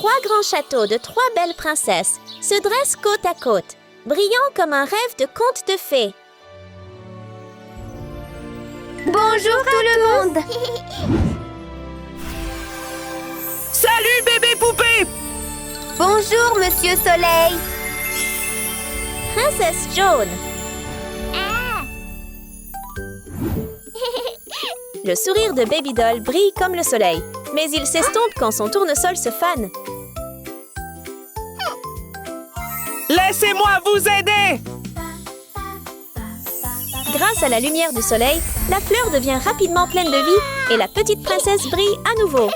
3 grands châteaux de 3 belles princesses se dressent côte à côte, brillant comme un rêve de conte de fées. Bonjour tout le monde! Salut bébé poupée! Bonjour Monsieur Soleil! Princesse Jaune. Le sourire de Baby Doll brille comme le soleil, mais il s'estompe quand son tournesol se fane. Laissez-moi vous aider! Grâce à la lumière du soleil, la fleur devient rapidement pleine de vie et la petite princesse brille à nouveau.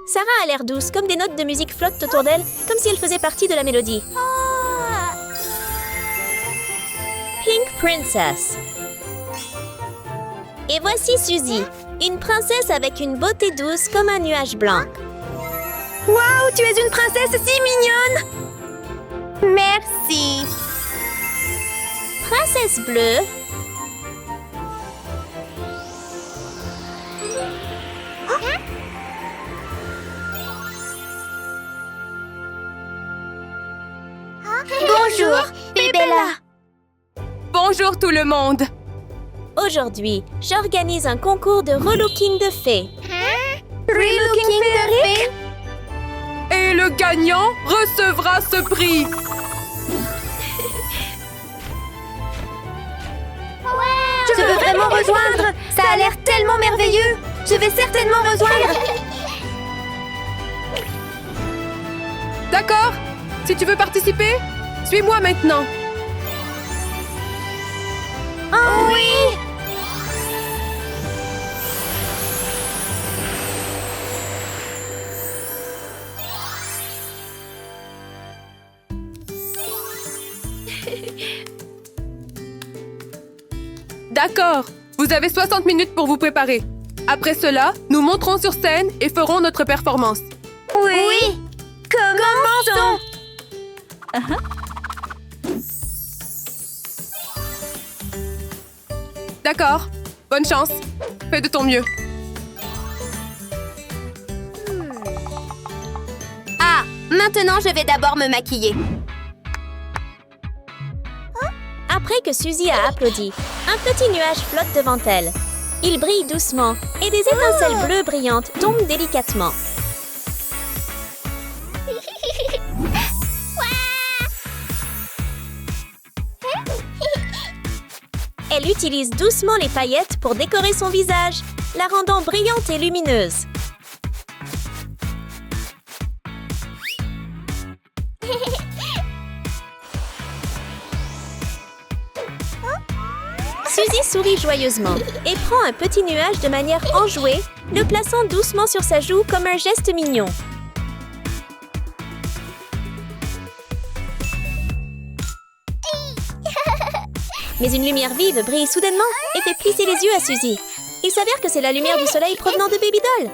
Sarah a l'air douce, comme des notes de musique flottent autour d'elle, comme si elle faisait partie de la mélodie. Pink Princess. Et voici Suzy, une princesse avec une beauté douce comme un nuage blanc. Waouh, tu es une princesse si mignonne! Merci! Princesse Bleue. Bonjour, Bébella! Bonjour tout le monde! Aujourd'hui, j'organise un concours de relooking de fées. Relooking de fée? Et le gagnant recevra ce prix! Je veux vraiment rejoindre! Ça a l'air tellement merveilleux! Je vais certainement rejoindre! D'accord? Si tu veux participer, suis-moi maintenant! Oh oui! D'accord, vous avez 60 minutes pour vous préparer. Après cela, nous monterons sur scène et ferons notre performance. Oui! Commençons! D'accord, bonne chance. Fais de ton mieux. Ah, maintenant je vais d'abord me maquiller. Après que Suzy a applaudi, un petit nuage flotte devant elle. Il brille doucement et des étincelles bleues brillantes tombent délicatement. Elle utilise doucement les paillettes pour décorer son visage, la rendant brillante et lumineuse. Suzy sourit joyeusement et prend un petit nuage de manière enjouée, le plaçant doucement sur sa joue comme un geste mignon. Mais une lumière vive brille soudainement et fait plisser les yeux à Suzy. Il s'avère que c'est la lumière du soleil provenant de Baby Doll.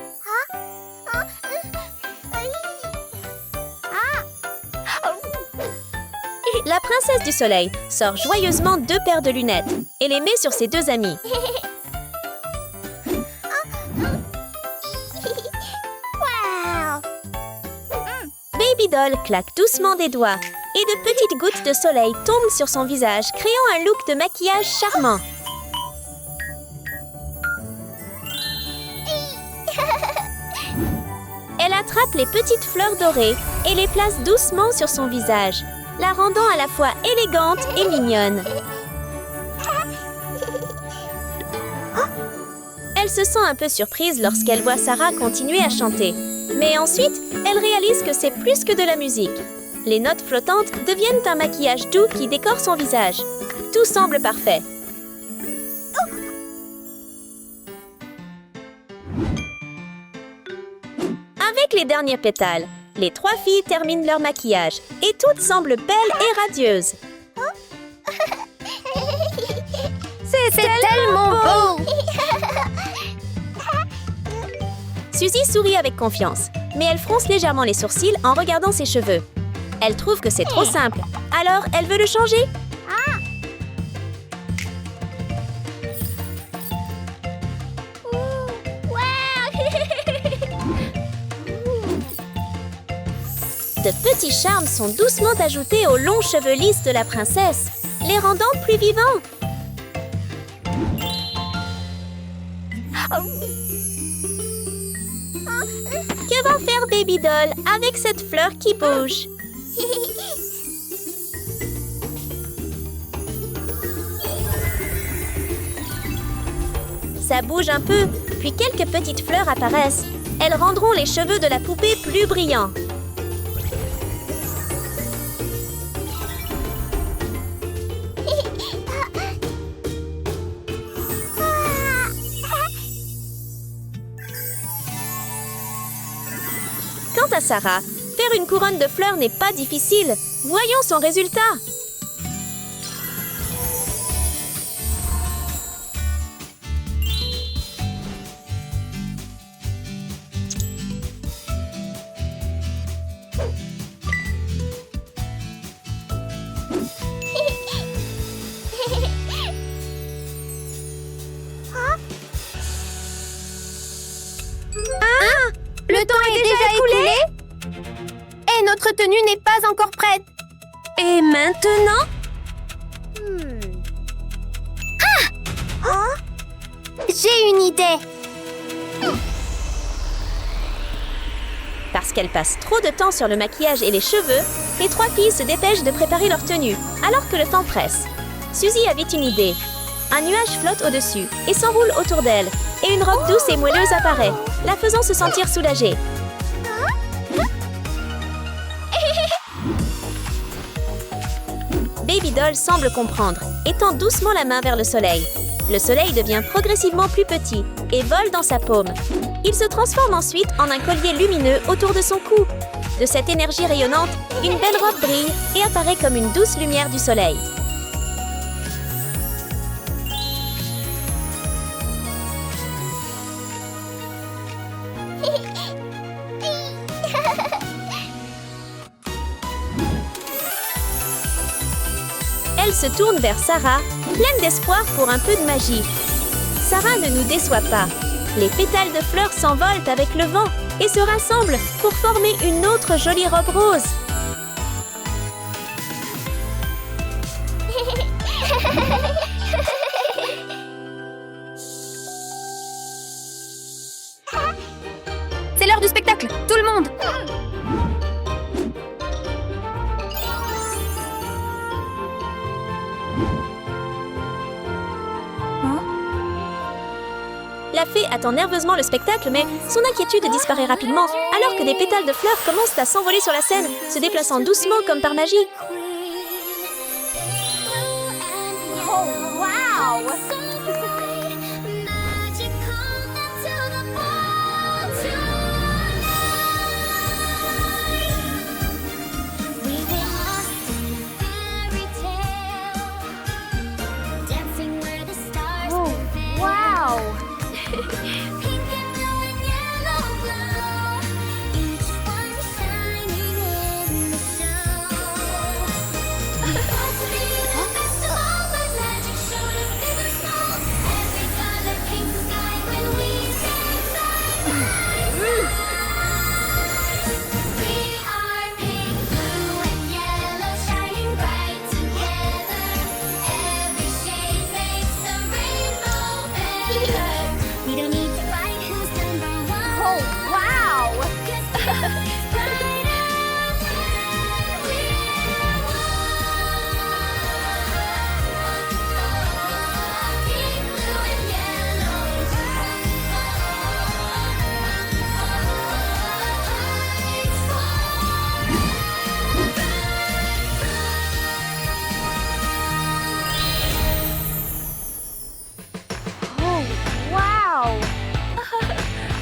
La princesse du soleil sort joyeusement 2 paires de lunettes et les met sur ses 2 amis. Baby Doll claque doucement des doigts et de petites gouttes de soleil tombent sur son visage, créant un look de maquillage charmant. Elle attrape les petites fleurs dorées et les place doucement sur son visage, la rendant à la fois élégante et mignonne. Elle se sent un peu surprise lorsqu'elle voit Sarah continuer à chanter. Mais ensuite, elle réalise que c'est plus que de la musique. Les notes flottantes deviennent un maquillage doux qui décore son visage. Tout semble parfait. Avec les derniers pétales, les 3 filles terminent leur maquillage et toutes semblent belles et radieuses. C'est tellement beau! Suzy sourit avec confiance, mais elle fronce légèrement les sourcils en regardant ses cheveux. Elle trouve que c'est trop simple, alors elle veut le changer. De petits charmes sont doucement ajoutés aux longs cheveux lisses de la princesse, les rendant plus vivants. Que va faire Baby Doll avec cette fleur qui bouge? Ça bouge un peu, puis quelques petites fleurs apparaissent. Elles rendront les cheveux de la poupée plus brillants. Quant à Sarah, faire une couronne de fleurs n'est pas difficile. Voyons son résultat. Le temps est déjà écoulé? Et notre tenue n'est pas encore prête. Et maintenant? J'ai une idée. Parce qu'elles passent trop de temps sur le maquillage et les cheveux, les trois filles se dépêchent de préparer leur tenue, alors que le temps presse. Suzy avait une idée. Un nuage flotte au-dessus et s'enroule autour d'elle, et une robe douce et moelleuse apparaît, la faisant se sentir soulagée. Baby Doll semble comprendre et tend doucement la main vers le soleil. Le soleil devient progressivement plus petit et vole dans sa paume. Il se transforme ensuite en un collier lumineux autour de son cou. De cette énergie rayonnante, une belle robe brille et apparaît comme une douce lumière du soleil. Elle se tourne vers Sarah, pleine d'espoir pour un peu de magie. Sarah ne nous déçoit pas. Les pétales de fleurs s'envolent avec le vent et se rassemblent pour former une autre jolie robe rose. C'est l'heure du spectacle. Tout le monde. La fée attend nerveusement le spectacle, mais son inquiétude disparaît rapidement, alors que des pétales de fleurs commencent à s'envoler sur la scène, se déplaçant doucement comme par magie.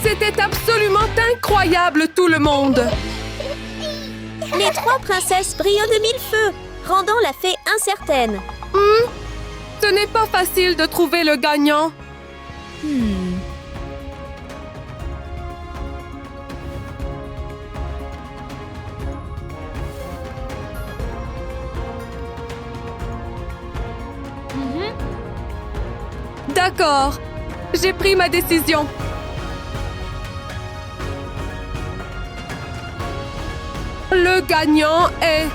C'était absolument incroyable, tout le monde! Les trois princesses brillent de mille feux, rendant la fée incertaine. Ce n'est pas facile de trouver le gagnant. D'accord, j'ai pris ma décision. Le gagnant est...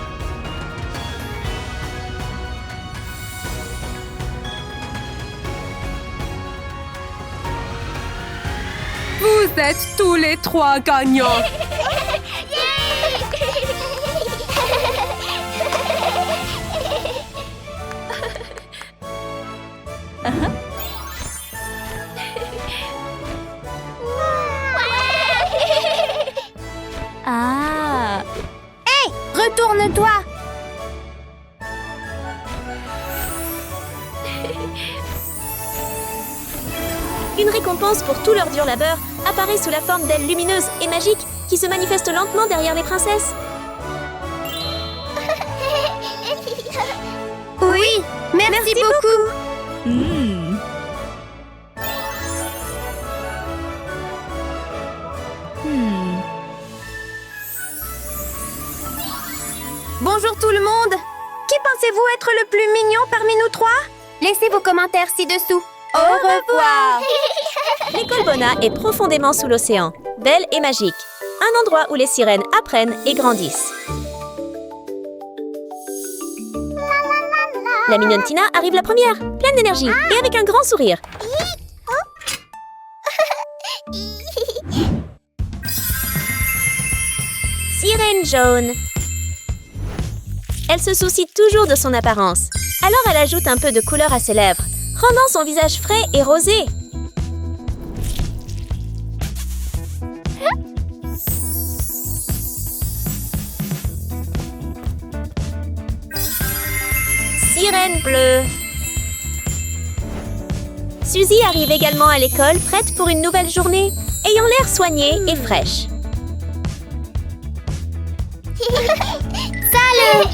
Vous êtes tous les 3 gagnants. Ah! Hé! Retourne-toi! Une récompense pour tout leur dur labeur apparaît sous la forme d'ailes lumineuses et magiques qui se manifestent lentement derrière les princesses. Oui! Merci beaucoup! Bonjour tout le monde! Qui pensez-vous être le plus mignon parmi nous 3? Laissez vos commentaires ci-dessous. Au revoir! L'école Bona est profondément sous l'océan, belle et magique. Un endroit où les sirènes apprennent et grandissent. La mignonne Tina arrive la première, pleine d'énergie et avec un grand sourire. Sirène jaune. Elle se soucie toujours de son apparence. Alors elle ajoute un peu de couleur à ses lèvres, rendant son visage frais et rosé. Sirène bleue. Suzy arrive également à l'école, prête pour une nouvelle journée, ayant l'air soignée et fraîche. Salut!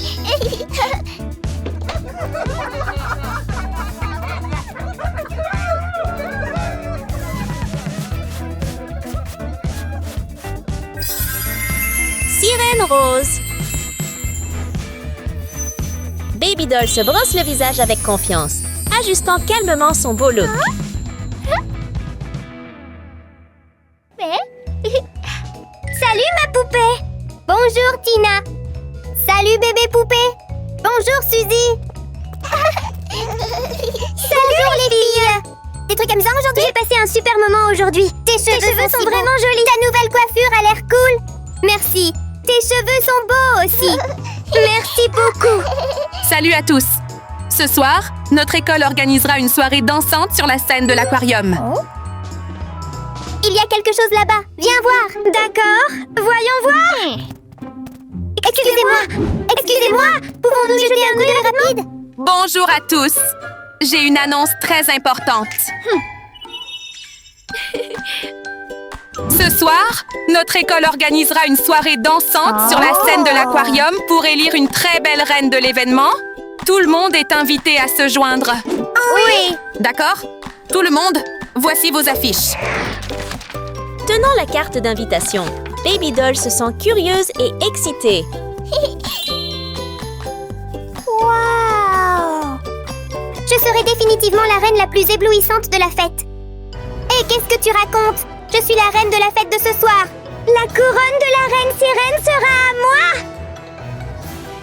Sirène rose. Baby Doll se brosse le visage avec confiance, ajustant calmement son beau look. Salut ma poupée! Bonjour Tina! Salut bébé poupée! Bonjour Suzy! Bonjour les filles! Des trucs amusants aujourd'hui? J'ai passé un super moment aujourd'hui. Tes cheveux sont vraiment jolis. Ta nouvelle coiffure a l'air cool. Merci. Tes cheveux sont beaux aussi. Merci beaucoup. Salut à tous! Ce soir, notre école organisera une soirée dansante sur la scène de l'aquarium. Il y a quelque chose là-bas. Viens voir. D'accord. Voyons voir. Excusez-moi. Excusez-moi. Pouvons-nous jeter un coup d'œil rapide? Bonjour à tous! J'ai une annonce très importante. Ce soir, notre école organisera une soirée dansante sur la scène de l'aquarium pour élire une très belle reine de l'événement. Tout le monde est invité à se joindre. Oui. D'accord? Tout le monde, voici vos affiches. Tenant la carte d'invitation, Baby Doll se sent curieuse et excitée. Wow! Je serai définitivement la reine la plus éblouissante de la fête. Et qu'est-ce que tu racontes? Je suis la reine de la fête de ce soir. La couronne de la reine sirène sera à moi!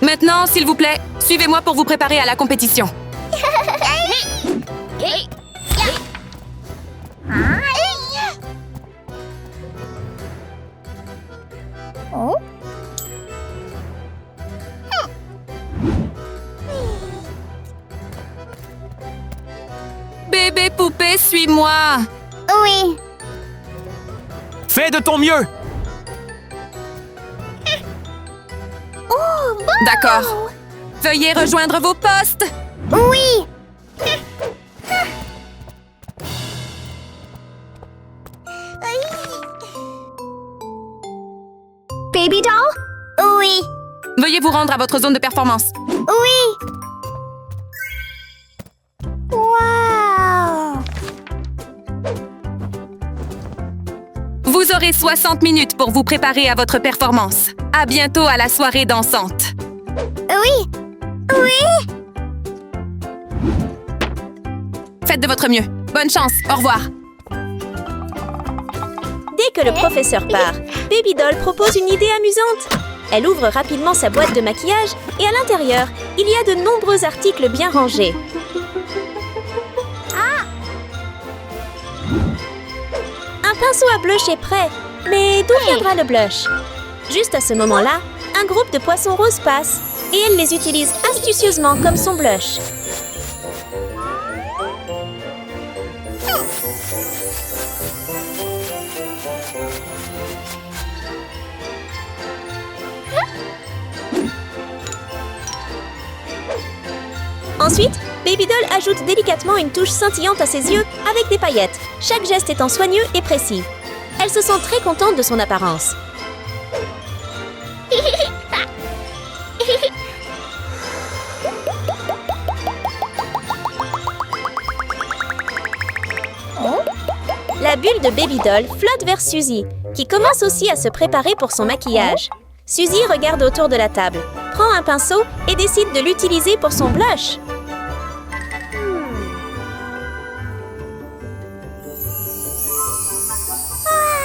Maintenant, s'il vous plaît, suivez-moi pour vous préparer à la compétition. Bébé poupée, suis-moi. Oui. Fais de ton mieux! D'accord. Veuillez rejoindre vos postes. Oui. Baby doll? Oui. Veuillez vous rendre à votre zone de performance. Oui. Wow. Vous aurez 60 minutes pour vous préparer à votre performance. À bientôt à la soirée dansante. Oui. Oui. Faites de votre mieux. Bonne chance. Au revoir. Dès que le professeur part, Baby Doll propose une idée amusante. Elle ouvre rapidement sa boîte de maquillage et à l'intérieur, il y a de nombreux articles bien rangés. Un pinceau à blush est prêt, mais d'où viendra le blush? Juste à ce moment-là, un groupe de poissons roses passe et elle les utilise astucieusement comme son blush. Ensuite, Baby Doll ajoute délicatement une touche scintillante à ses yeux avec des paillettes, chaque geste étant soigneux et précis. Elle se sent très contente de son apparence. La bulle de Baby Doll flotte vers Suzy, qui commence aussi à se préparer pour son maquillage. Suzy regarde autour de la table, prend un pinceau et décide de l'utiliser pour son blush.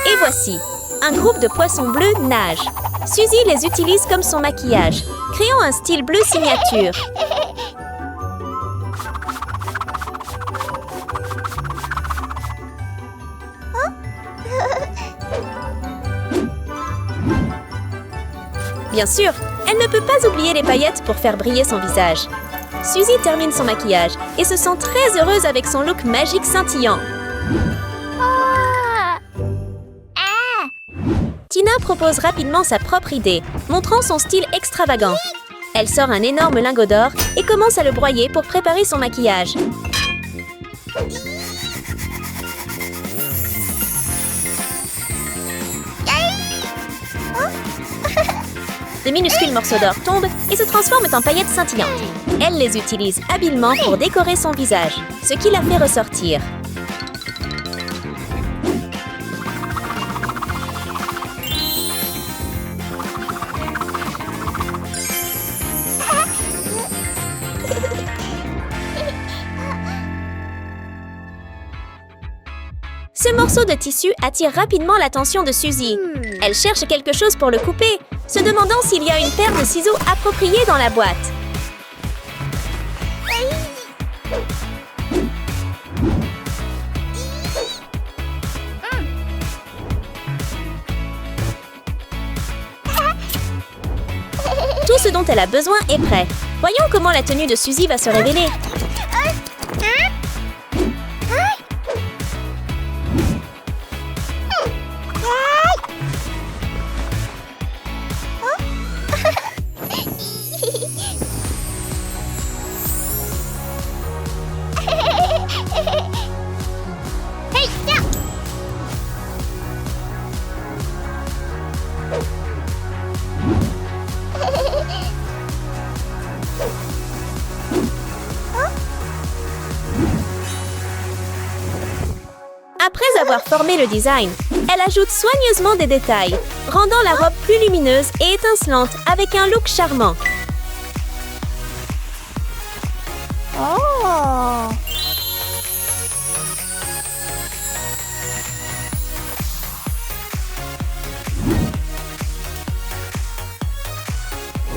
Et voici, un groupe de poissons bleus nage. Suzy les utilise comme son maquillage, créant un style bleu signature. Bien sûr, elle ne peut pas oublier les paillettes pour faire briller son visage. Suzy termine son maquillage et se sent très heureuse avec son look magique scintillant. Tina propose rapidement sa propre idée, montrant son style extravagant. Elle sort un énorme lingot d'or et commence à le broyer pour préparer son maquillage. De minuscules morceaux d'or tombent et se transforment en paillettes scintillantes. Elle les utilise habilement pour décorer son visage, ce qui la fait ressortir. Ce morceau de tissu attire rapidement l'attention de Suzy. Elle cherche quelque chose pour le couper, se demandant s'il y a une paire de ciseaux appropriée dans la boîte. Tout ce dont elle a besoin est prêt. Voyons comment la tenue de Suzy va se révéler. Après avoir formé le design, elle ajoute soigneusement des détails, rendant la robe plus lumineuse et étincelante avec un look charmant.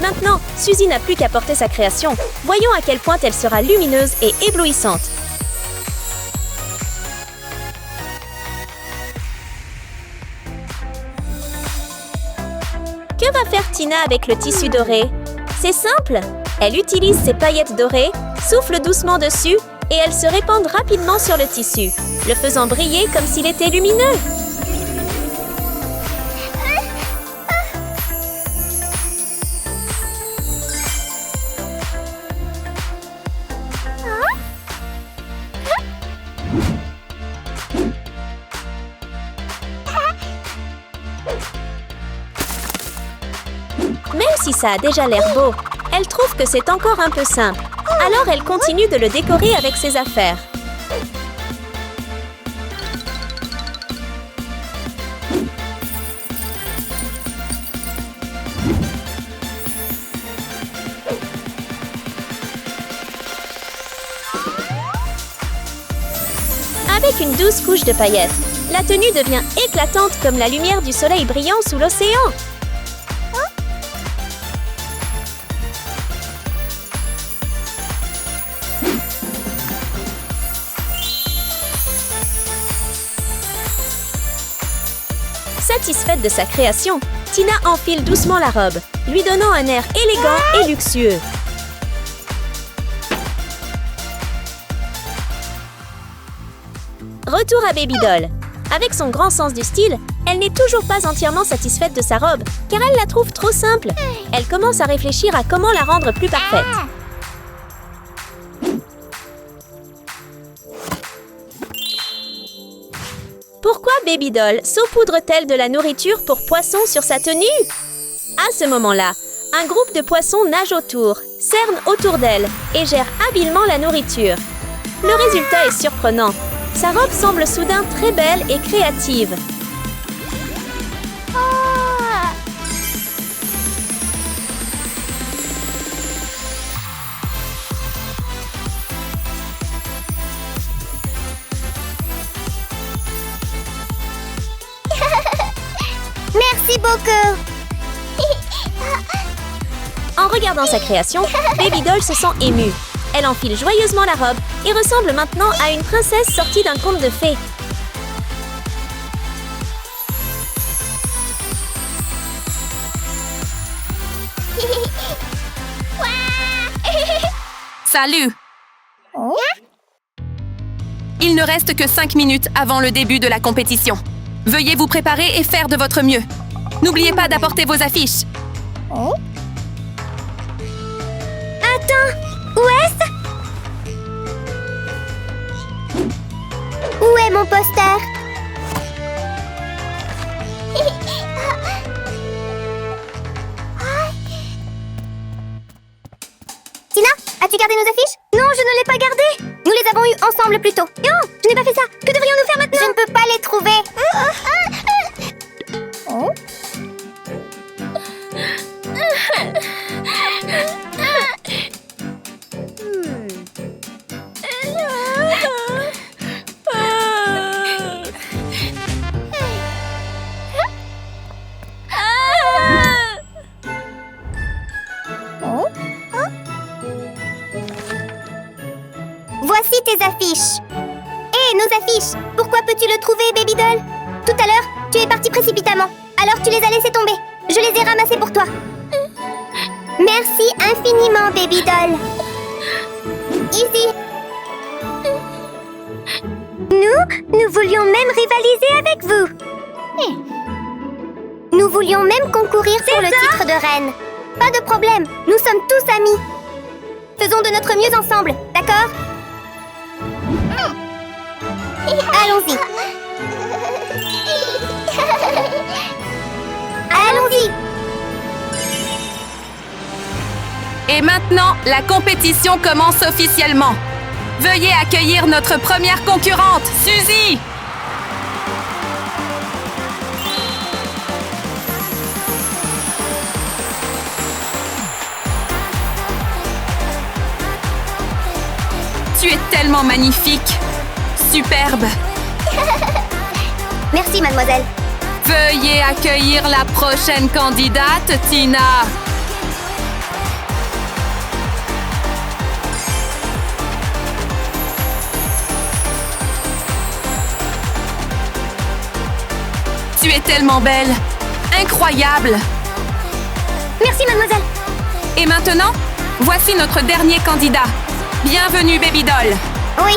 Maintenant, Suzy n'a plus qu'à porter sa création. Voyons à quel point elle sera lumineuse et éblouissante. Que va faire Tina avec le tissu doré? C'est simple! Elle utilise ses paillettes dorées, souffle doucement dessus et elles se répandent rapidement sur le tissu, le faisant briller comme s'il était lumineux. Même si ça a déjà l'air beau, elle trouve que c'est encore un peu simple. Alors elle continue de le décorer avec ses affaires. Avec une douce couche de paillettes, la tenue devient éclatante comme la lumière du soleil brillant sous l'océan. Satisfaite de sa création, Tina enfile doucement la robe, lui donnant un air élégant et luxueux. Retour à Baby Doll. Avec son grand sens du style, elle n'est toujours pas entièrement satisfaite de sa robe, car elle la trouve trop simple. Elle commence à réfléchir à comment la rendre plus parfaite. Pourquoi Baby Doll saupoudre-t-elle de la nourriture pour poissons sur sa tenue? À ce moment-là, un groupe de poissons nage autour, cerne autour d'elle et gère habilement la nourriture. Le résultat est surprenant. Sa robe semble soudain très belle et créative. Merci beaucoup. En regardant sa création, Baby Doll se sent émue. Elle enfile joyeusement la robe et ressemble maintenant à une princesse sortie d'un conte de fées. Salut! Il ne reste que 5 minutes avant le début de la compétition. Veuillez vous préparer et faire de votre mieux. N'oubliez pas d'apporter vos affiches. Attends, où est-ce? Où est mon poster? Tina, as-tu gardé nos affiches? Non, je ne l'ai pas gardé. Nous les avons eues ensemble plus tôt. Non, je n'ai pas fait ça. Que devrions-nous faire maintenant? Je ne peux pas les trouver. Voici tes affiches. Hé, nos affiches! Pourquoi peux-tu le trouver, Baby Doll? Tout à l'heure, tu es partie précipitamment. Alors tu les as laissées tomber. Je les ai ramassées pour toi. Merci infiniment, Baby Doll. Ici. Nous voulions même rivaliser avec vous. Nous voulions même concourir pour le titre de reine. Pas de problème, nous sommes tous amis. Faisons de notre mieux ensemble, d'accord? Allons-y. Allons-y. Et maintenant, la compétition commence officiellement. Veuillez accueillir notre première concurrente, Suzy! Tu es tellement magnifique! Superbe! Merci, mademoiselle. Veuillez accueillir la prochaine candidate, Tina! Tu es tellement belle! Incroyable! Merci, mademoiselle. Et maintenant, voici notre dernier candidat. Bienvenue, Baby Doll! Oui.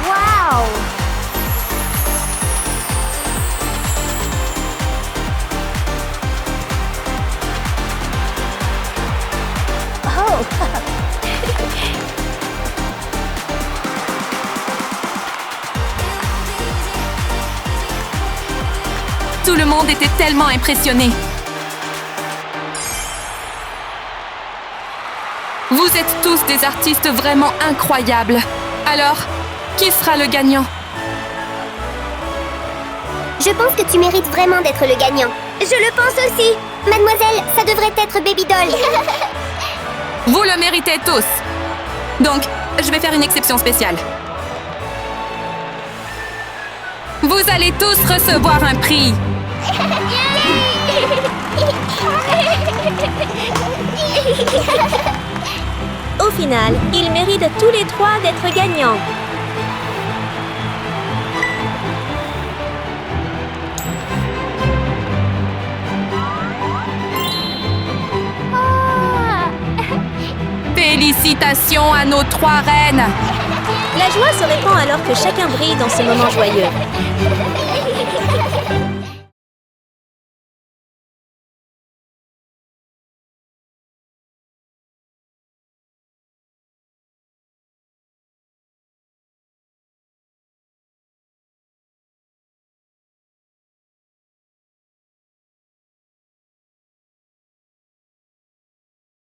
Wow. Oh. Tout le monde était tellement impressionné. Vous êtes tous des artistes vraiment incroyables. Alors, qui sera le gagnant? Je pense que tu mérites vraiment d'être le gagnant. Je le pense aussi. Mademoiselle, ça devrait être Baby Doll. Vous le méritez tous. Donc, je vais faire une exception spéciale. Vous allez tous recevoir un prix. Au Au final, ils méritent tous les trois d'être gagnants. Félicitations à nos 3 reines! La joie se répand alors que chacun brille dans ce moment joyeux.